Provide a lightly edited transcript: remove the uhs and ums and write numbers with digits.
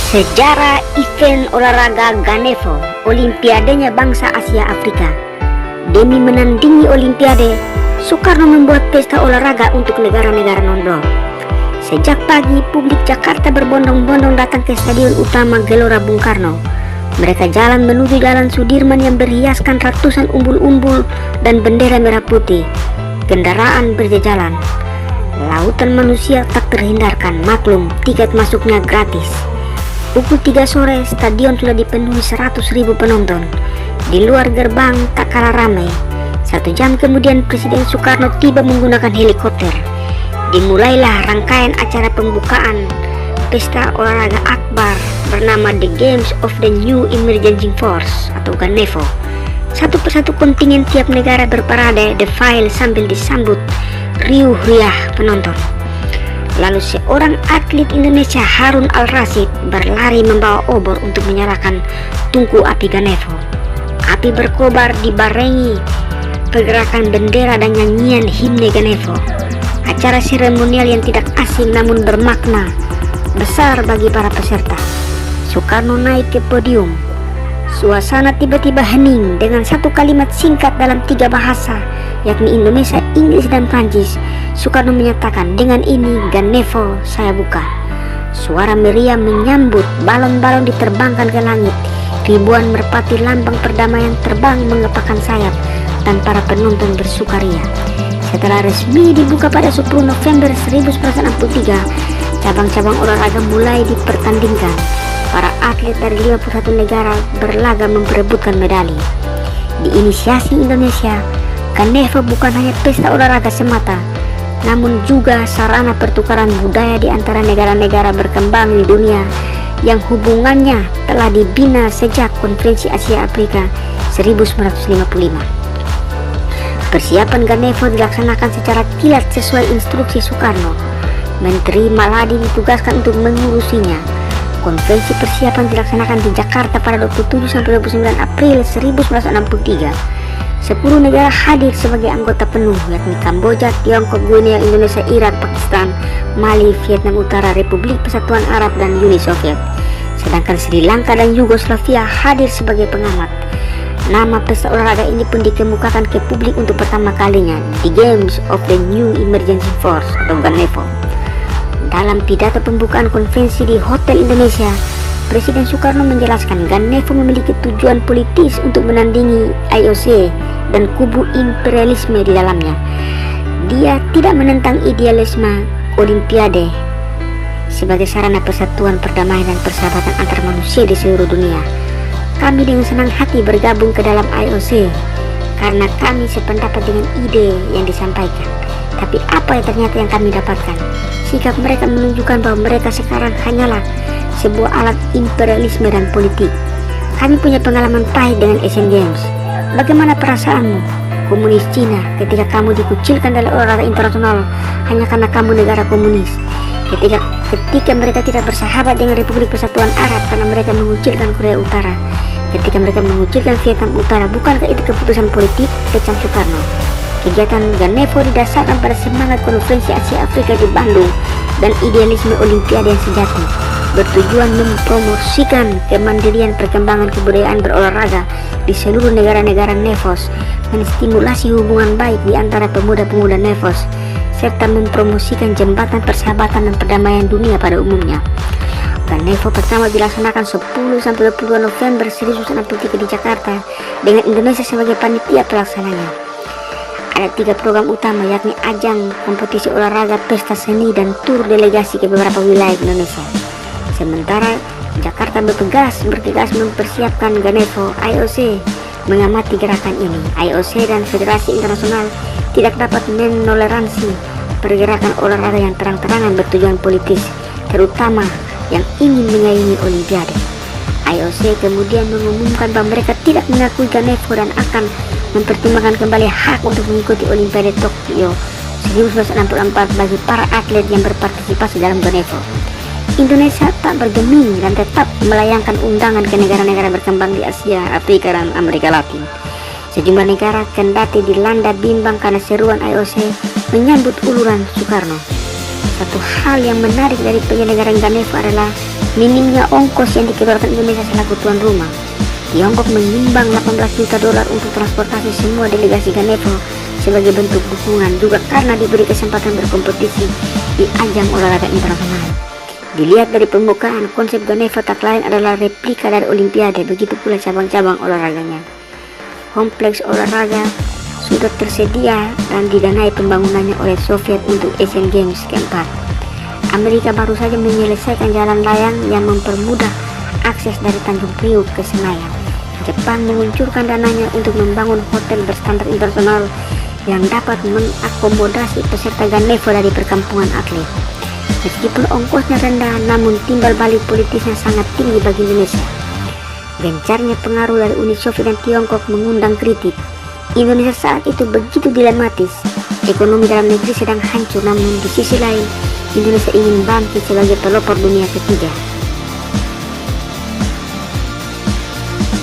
Sejarah event olahraga Ganevo, Olimpiadenya bangsa Asia Afrika. Demi menandingi Olimpiade, Soekarno membuat pesta olahraga untuk negara-negara non-blok. Sejak pagi, publik Jakarta berbondong-bondong datang ke stadion utama Gelora Bung Karno. Mereka jalan menuju Jalan Sudirman yang berhiaskan ratusan umbul-umbul dan bendera merah putih. Kendaraan berjajalan. Lautan manusia tak terhindarkan, maklum tiket masuknya gratis. Pukul 3 sore, stadion sudah dipenuhi 100.000 penonton. Di luar gerbang tak kalah ramai. 1 jam kemudian Presiden Soekarno tiba menggunakan helikopter. Dimulailah rangkaian acara pembukaan pesta olahraga akbar bernama The Games of the New Emerging Force atau Ganevo. Satu persatu kontingen tiap negara berparade defile sambil disambut riuh riah penonton. Lalu seorang atlet Indonesia, Harun Al-Rashid, berlari membawa obor untuk menyalakan tungku api Ganevo. Api berkobar dibarengi pergerakan bendera dan nyanyian himne Ganevo. Acara seremonial yang tidak asing namun bermakna besar bagi para peserta. Soekarno naik ke podium. Suasana tiba-tiba hening dengan satu kalimat singkat dalam 3 bahasa, yakni Indonesia, Inggris, dan Prancis. Soekarno menyatakan, "Dengan ini Ganevo saya buka." Suara meriam menyambut, balon-balon diterbangkan ke langit, ribuan merpati lambang perdamaian terbang mengepakkan sayap, dan para penonton bersukaria. Setelah resmi dibuka pada 10 November 1963, cabang-cabang olahraga mulai dipertandingkan. Para atlet dari 51 negara berlaga memperebutkan medali. Diinisiasi Indonesia, Ganevo bukan hanya pesta olahraga semata, namun juga sarana pertukaran budaya di antara negara-negara berkembang di dunia yang hubungannya telah dibina sejak Konferensi Asia Afrika 1955. Persiapan Ganevo dilaksanakan secara kilat sesuai instruksi Soekarno. Menteri Maladi ditugaskan untuk mengurusinya. Konferensi persiapan dilaksanakan di Jakarta pada 27-29 April 1963. 10 negara hadir sebagai anggota penuh, yakni Kamboja, Tiongkok, Guinea, Indonesia, Irak, Pakistan, Mali, Vietnam Utara, Republik Persatuan Arab, dan Uni Soviet. Sedangkan Sri Lanka dan Yugoslavia hadir sebagai pengamat. Nama pesta olahraga ini pun dikemukakan ke publik untuk pertama kalinya, The Games of the New Emerging Force atau Ganevo. Dalam pidato pembukaan konferensi di Hotel Indonesia, Presiden Soekarno menjelaskan Ganevo memiliki tujuan politis untuk menandingi IOC dan kubu imperialisme di dalamnya. Dia tidak menentang idealisme Olimpiade sebagai sarana persatuan, perdamaian, dan persahabatan antar manusia di seluruh dunia. Kami dengan senang hati bergabung ke dalam IOC karena kami sependapat dengan ide yang disampaikan. Tapi apa yang ternyata yang kami dapatkan? Sikap mereka menunjukkan bahwa mereka sekarang hanyalah sebuah alat imperialisme dan politik. Kami punya pengalaman pahit dengan Asian Games. Bagaimana perasaanmu, komunis Cina, ketika kamu dikucilkan dari olahraga internasional hanya karena kamu negara komunis? Ketika mereka tidak bersahabat dengan Republik Persatuan Arab karena mereka mengucilkan Korea Utara. Ketika mereka mengucilkan Vietnam Utara, bukankah itu keputusan politik? Kecam Soekarno. Kegiatan Ganevo didasarkan pada semangat Konferensi Asia Afrika di Bandung dan idealisme Olimpiade yang sejati, bertujuan mempromosikan kemandirian perkembangan kebudayaan berolahraga di seluruh negara-negara Nevos, menstimulasi hubungan baik di antara pemuda-pemuda Nevos, serta mempromosikan jembatan persahabatan dan perdamaian dunia pada umumnya. Ganevo pertama dilaksanakan 10-22 November 1963 di Jakarta dengan Indonesia sebagai panitia pelaksananya. Ada 3 program utama, yakni ajang kompetisi olahraga, pesta seni, dan tur delegasi ke beberapa wilayah Indonesia. Sementara Jakarta bergegas mempersiapkan Ganevo. IOC mengamati gerakan ini. IOC dan Federasi Internasional tidak dapat menoleransi pergerakan olahraga yang terang-terangan bertujuan politis, terutama yang ingin menyaingi Olimpiade. IOC kemudian mengumumkan bahwa mereka tidak mengakui Ganevo dan akan mempertimbangkan kembali hak untuk mengikuti Olimpiade Tokyo 1964 bagi para atlet yang berpartisipasi dalam Ganevo. Indonesia tak bergeming dan tetap melayangkan undangan ke negara-negara berkembang di Asia, Afrika, dan Amerika Latin. Sejumlah negara kendati dilanda bimbang karena seruan IOC menyambut uluran Soekarno. Satu hal yang menarik dari penyelenggaraan Ganevo adalah Minimnya ongkos yang dikeluarkan Indonesia selaku tuan rumah, Tiongkok menyumbang 18 juta dolar untuk transportasi semua delegasi Ganevo sebagai bentuk dukungan, juga karena diberi kesempatan berkompetisi di ajang olahraga internasional. Dilihat dari pembukaan, konsep Ganevo tak lain adalah replika dari Olimpiade, begitu pula cabang-cabang olahraganya. Kompleks olahraga sudah tersedia dan didanai pembangunannya oleh Soviet untuk Asian Games keempat. Amerika baru saja menyelesaikan jalan layang yang mempermudah akses dari Tanjung Priok ke Senayan. Jepang menguncurkan dananya untuk membangun hotel berstandar internasional yang dapat mengakomodasi peserta Ganevo dari perkampungan atlet. Meskipun ongkosnya rendah, namun timbal balik politisnya sangat tinggi bagi Indonesia. Gencarnya pengaruh dari Uni Soviet dan Tiongkok mengundang kritik. Indonesia saat itu begitu dilematis. Ekonomi dalam negeri sedang hancur, namun di sisi lain Indonesia ingin bangkit sebagai pelopor dunia ketiga.